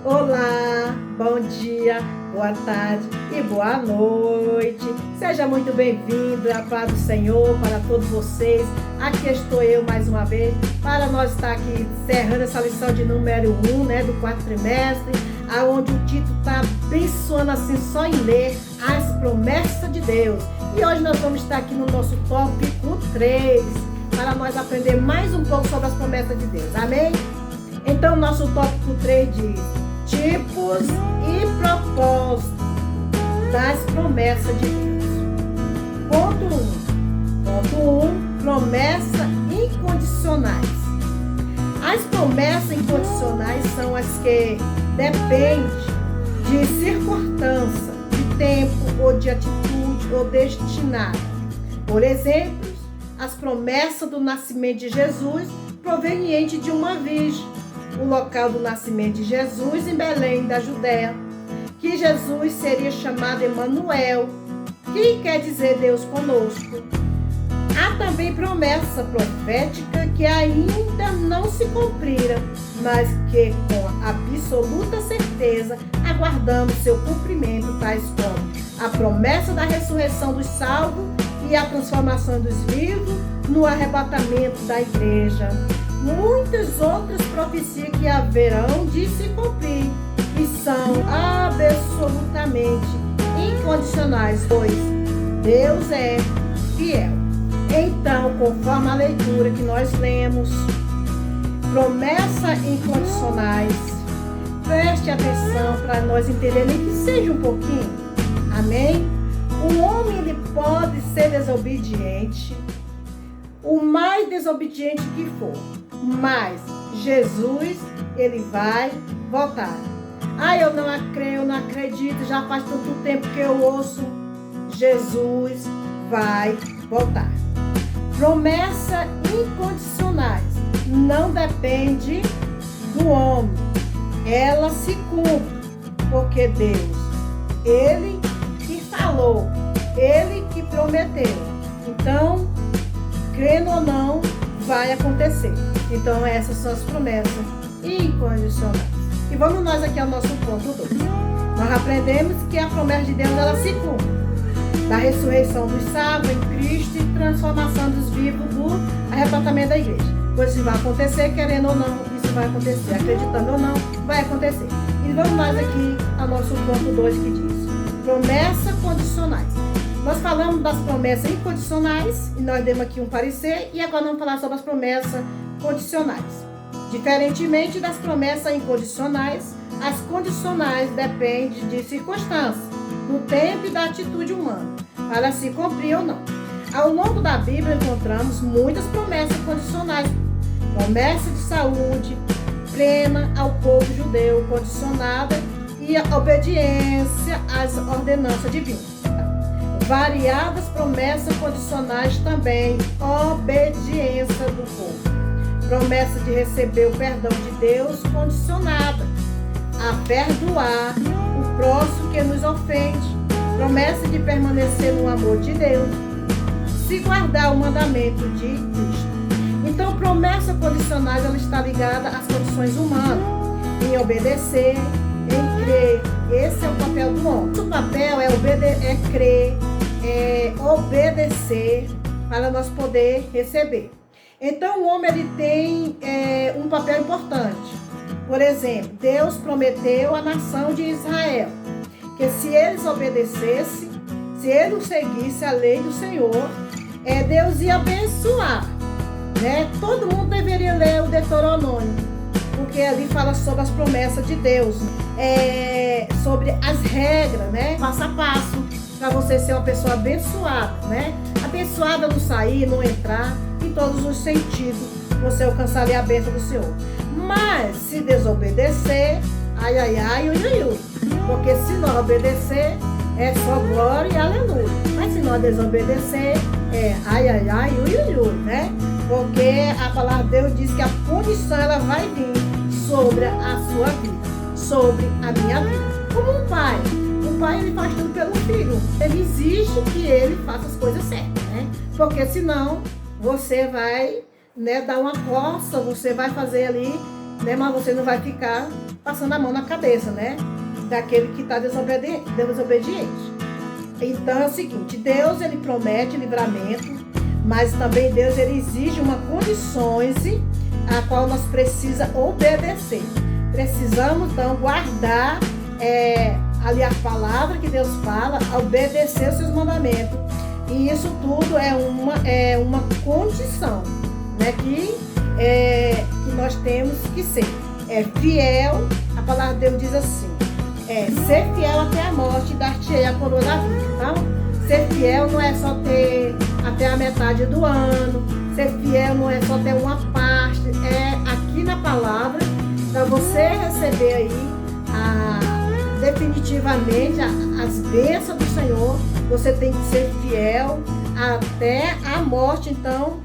Olá, bom dia, boa tarde e boa noite. Seja muito bem-vindo, a paz do Senhor para todos vocês. Aqui estou eu mais uma vez para nós estar aqui encerrando essa lição de número 1, do quarto trimestre, aonde o título está abençoando assim só em ler as promessas de Deus. E hoje nós vamos estar aqui no nosso tópico 3, para nós aprender mais um pouco sobre as promessas de Deus. Amém? Então, nosso tópico 3 diz: tipos e propósitos das promessas de Deus. Ponto 1. Promessas incondicionais. As promessas incondicionais são as que dependem de circunstância, de tempo ou de atitude ou destinado. Por exemplo, as promessas do nascimento de Jesus proveniente de uma virgem, o local do nascimento de Jesus em Belém da Judéia, que Jesus seria chamado Emanuel, que quer dizer Deus conosco. Há também promessa profética que ainda não se cumprira, mas que com absoluta certeza aguardamos seu cumprimento, tais como a promessa da ressurreição dos salvos e a transformação dos vivos no arrebatamento da igreja. Muitas outras profecias que haverão de se cumprir e são absolutamente incondicionais, pois Deus é fiel. Então, conforme a leitura que nós lemos, promessas incondicionais, preste atenção para nós entendermos que seja um pouquinho. Amém? O homem ele pode ser desobediente, o mais desobediente que for, mas Jesus, ele vai voltar. Eu não acredito, já faz tanto tempo que eu ouço. Jesus vai voltar. Promessas incondicionais não depende do homem. Ela se cumpre, porque Deus, ele que falou, ele que prometeu. Então, crendo ou não, vai acontecer. Então, essas são as promessas incondicionais. E vamos nós aqui ao nosso ponto 2. Nós aprendemos que a promessa de Deus, ela se cumpre. Da ressurreição dos salvos em Cristo e transformação dos vivos do arrebatamento da igreja. Pois isso vai acontecer, querendo ou não, isso vai acontecer. Acreditando ou não, vai acontecer. E vamos nós aqui ao nosso ponto 2 que diz: promessas condicionais. Nós falamos das promessas incondicionais e nós demos aqui um parecer, e agora vamos falar sobre as promessas condicionais. Diferentemente das promessas incondicionais, as condicionais dependem de circunstâncias, do tempo e da atitude humana, para se cumprir ou não. Ao longo da Bíblia encontramos muitas promessas condicionais. Promessa de saúde plena ao povo judeu, condicionada e a obediência às ordenanças divinas. Variadas promessas condicionais também, obediência do povo. Promessa de receber o perdão de Deus, condicionada a perdoar o próximo que nos ofende. Promessa de permanecer no amor de Deus, se guardar o mandamento de Cristo. Então, promessa condicionais, ela está ligada às condições humanas, em obedecer, em crer. Esse é o papel do homem. O papel é crer, obedecer, para nós poder receber. Então, o homem ele tem um papel importante. Por exemplo, Deus prometeu à nação de Israel que se eles obedecessem, se eles seguissem a lei do Senhor, Deus ia abençoar. Todo mundo deveria ler o Deuteronômio, porque ali fala sobre as promessas de Deus, sobre as regras, passo a passo, para você ser uma pessoa abençoada, abençoada no sair, no entrar, em todos os sentidos, você alcançar ali a bênção do Senhor. Mas se desobedecer, porque se não obedecer, é só glória e aleluia. Mas se não desobedecer, porque a palavra de Deus diz que a punição ela vai vir sobre a sua vida, sobre a minha vida. Como um pai ele faz tudo pelo filho. Ele exige que ele faça as coisas certas, porque senão você vai dar uma coça, você vai fazer ali, mas você não vai ficar passando a mão na cabeça, né? Daquele que está desobediente. Então é o seguinte, Deus ele promete livramento, mas também Deus ele exige uma condições a qual nós precisamos obedecer. Precisamos então guardar ali a palavra que Deus fala, obedecer os seus mandamentos. E isso tudo é uma condição, né, que nós temos que ser. Fiel, a palavra de Deus diz assim, ser fiel até a morte e dar-te-ei a coroa da vida. Então, ser fiel não é só ter até a metade do ano, ser fiel não é só ter uma parte, aqui na palavra, para você receber aí definitivamente as bênçãos do Senhor, você tem que ser fiel até a morte. Então,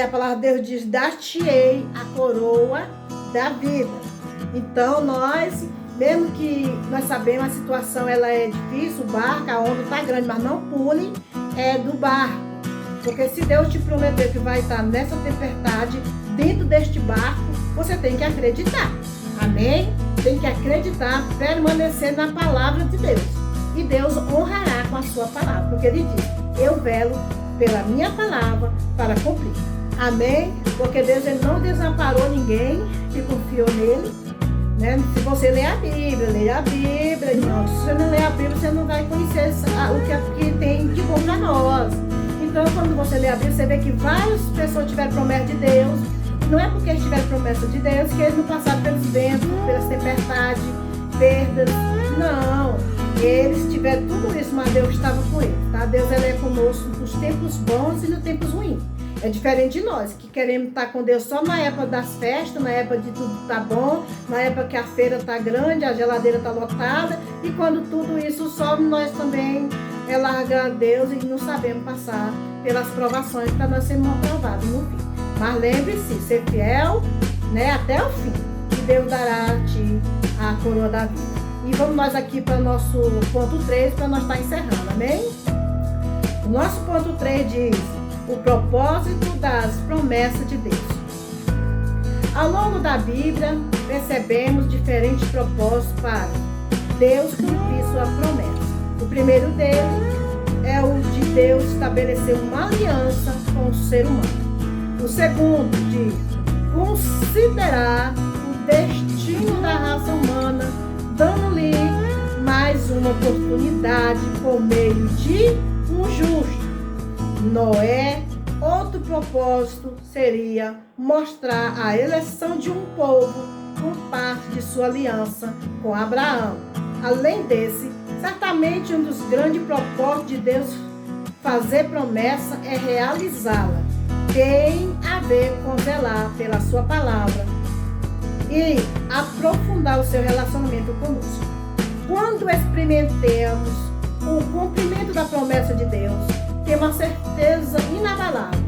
a palavra de Deus diz, dar-te-ei a coroa da vida. Então, mesmo que nós sabemos a situação ela é difícil, o barco, a onda está grande, mas não pule do barco. Porque se Deus te prometeu que vai estar nessa tempestade, dentro deste barco, você tem que acreditar. Amém? Tem que acreditar, permanecer na palavra de Deus. E Deus honrará com a sua palavra. Porque Ele diz, eu velo pela minha palavra para cumprir. Amém? Porque Deus ele não desamparou ninguém que confiou nele. Né? Se você ler a Bíblia, leia a Bíblia. Não, se você não ler a Bíblia, você não vai conhecer o que tem de bom para nós. Então, quando você lê a Bíblia, você vê que várias pessoas tiveram promessa de Deus. Não é porque eles tiveram promessa de Deus que eles não passaram pelos ventos, pelas tempestades, perdas. Não, eles tiveram tudo isso, mas Deus estava com eles. Tá? Deus ele é conosco nos tempos bons e nos tempos ruins. É diferente de nós, que queremos estar com Deus só na época das festas, na época de tudo tá bom, na época que a feira está grande, a geladeira está lotada, e quando tudo isso sobe, nós também largamos a Deus e não sabemos passar pelas provações para nós sermos aprovados no fim. Mas lembre-se, ser fiel, né, até o fim, que Deus dará a ti a coroa da vida. E vamos nós aqui para o nosso ponto 3, para nós estar encerrando, amém? O nosso ponto 3 diz, o propósito das promessas de Deus. Ao longo da Bíblia, percebemos diferentes propósitos para Deus cumprir sua promessa. O primeiro deles é o de Deus estabelecer uma aliança com o ser humano. O segundo, de considerar o destino da raça humana, dando-lhe mais uma oportunidade por meio de um justo. Noé, outro propósito seria mostrar a eleição de um povo por parte de sua aliança com Abraão. Além desse, certamente um dos grandes propósitos de Deus fazer promessa é realizá-la. Tem a ver com zelar pela sua palavra e aprofundar o seu relacionamento conosco. Quando experimentemos o cumprimento da promessa de Deus, temos a certeza inabalável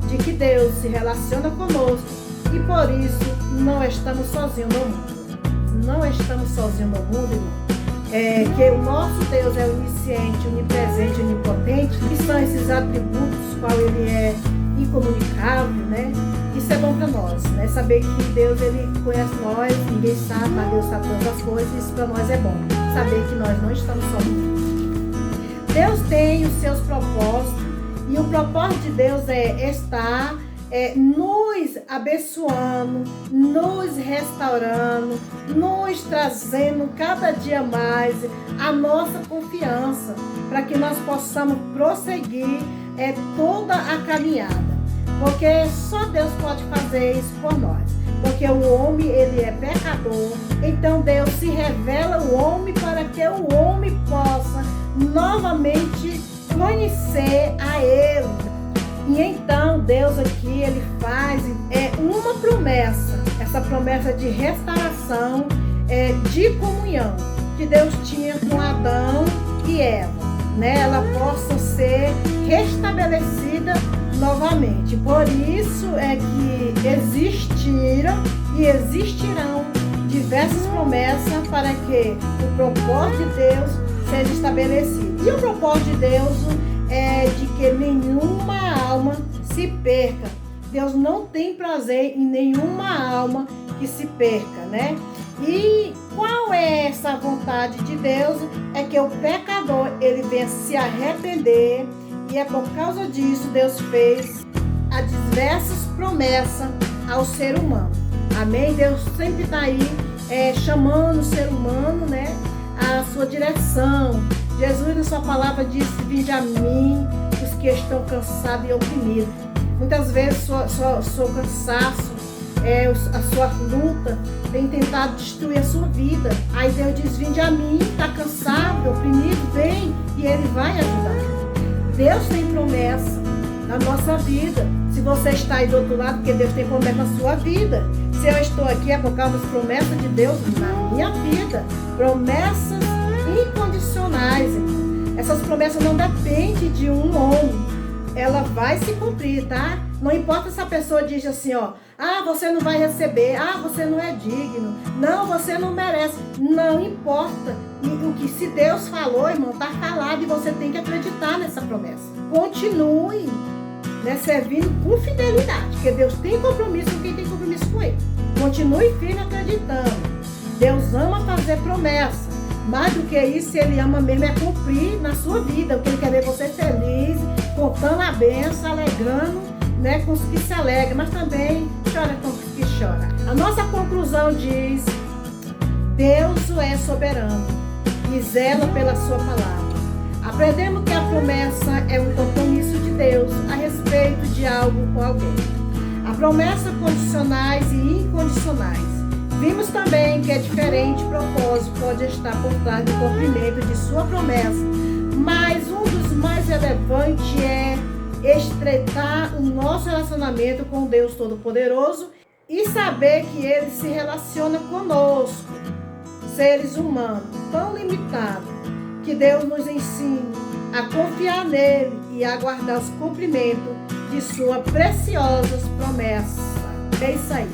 de que Deus se relaciona conosco e por isso não estamos sozinhos no mundo. Não estamos sozinhos no mundo, irmão. Que o nosso Deus é onisciente, onipresente, onipotente, que são esses atributos qual ele é incomunicável, né? Isso é bom para nós, né? Saber que Deus ele conhece nós, ninguém sabe, mas Deus sabe todas as coisas, isso para nós é bom. Saber que nós não estamos só no mundo. Deus tem os seus propósitos e o propósito de Deus é estar nos abençoando, nos restaurando, nos trazendo cada dia mais a nossa confiança para que nós possamos prosseguir toda a caminhada. Porque só Deus pode fazer isso por nós. Porque o homem, ele é pecador. Então Deus se revela ao homem para que o homem possa novamente conhecer a Ele. E então Deus aqui, Ele faz uma promessa. Essa promessa de restauração, de comunhão, que Deus tinha com Adão e Eva. Né? Ela possa ser restabelecida novamente. Por isso é que existiram e existirão diversas promessas para que o propósito de Deus seja estabelecido. E o propósito de Deus é de que nenhuma alma se perca. Deus não tem prazer em nenhuma alma que se perca, né? E qual é essa vontade de Deus? É que o pecador, ele venha se arrepender, e é por causa disso Deus fez as diversas promessas ao ser humano. Amém? Deus sempre está aí chamando o ser humano, né, à sua direção. Jesus, na sua palavra, disse: vinde a mim, os que estão cansados e oprimidos. Muitas vezes seu cansaço, a sua luta tem tentado destruir a sua vida. Aí Deus diz: vinde a mim, está cansado, oprimido, vem, e Ele vai ajudar. Deus tem promessa na nossa vida. Se você está aí do outro lado, porque Deus tem promessa na sua vida. Se eu estou aqui, é por causa das promessas de Deus na minha vida. Promessas incondicionais, irmão. Essas promessas não dependem de um homem. Ela vai se cumprir, tá? Não importa se a pessoa diz assim, ó: ah, você não vai receber, ah, você não é digno, não, você não merece. Não importa. E o que se Deus falou, irmão, tá falado, e você tem que acreditar nessa promessa. Continue, né, servindo com fidelidade, porque Deus tem compromisso com quem tem compromisso com Ele. Continue firme acreditando. Deus ama fazer promessa. Mais do que isso, Ele ama mesmo é cumprir na sua vida. O que Ele quer ver você feliz, contando a bênção, alegrando, né, com os que se alegram, mas também chora com os que choram. A nossa conclusão diz: Deus é soberano e zela pela sua palavra. Aprendemos que a promessa é um compromisso de Deus a respeito de algo com alguém. Há promessas condicionais e incondicionais. Vimos também que diferente propósito pode estar por trás do cumprimento de sua promessa, mas um dos mais relevantes é estreitar o nosso relacionamento com Deus Todo-Poderoso e saber que Ele se relaciona conosco, seres humanos tão limitados, que Deus nos ensine a confiar nele e aguardar os cumprimentos de suas preciosas promessas. É isso aí.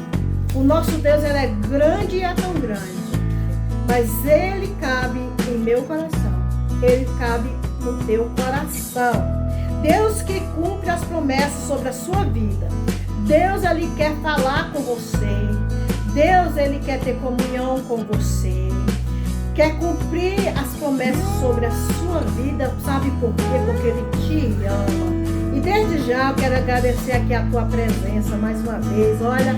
O nosso Deus, ele é grande e é tão grande, mas Ele cabe em meu coração. Ele cabe no teu coração. Deus que cumpre as promessas sobre a sua vida. Deus, Ele quer falar com você. Deus, Ele quer ter comunhão com você. Quer cumprir as promessas sobre a sua vida. Sabe por quê? Porque Ele te ama. E desde já eu quero agradecer aqui a tua presença mais uma vez. Olha,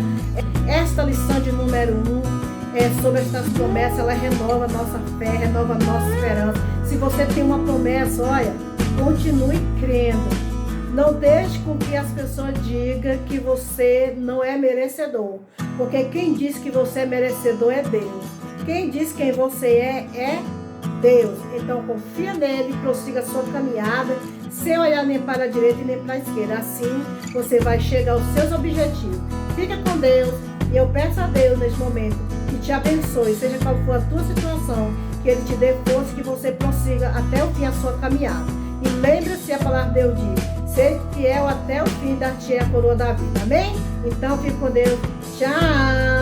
esta lição de número 1 sobre estas promessas, ela renova a nossa fé, renova a nossa esperança. Se você tem uma promessa, olha, continue crendo. Não deixe com que as pessoas digam que você não é merecedor. Porque quem diz que você é merecedor é Deus. Quem diz quem você é Deus. Então confia nele, prossiga a sua caminhada, sem olhar nem para a direita e nem para a esquerda. Assim você vai chegar aos seus objetivos. Fica com Deus, e eu peço a Deus neste momento que te abençoe, seja qual for a tua situação, que Ele te dê força, que você prossiga até o fim a sua caminhada. E lembre-se, a palavra de Deus diz: ser fiel até o fim, dar-te a coroa da vida. Amém? Então fique com Deus. Tchau!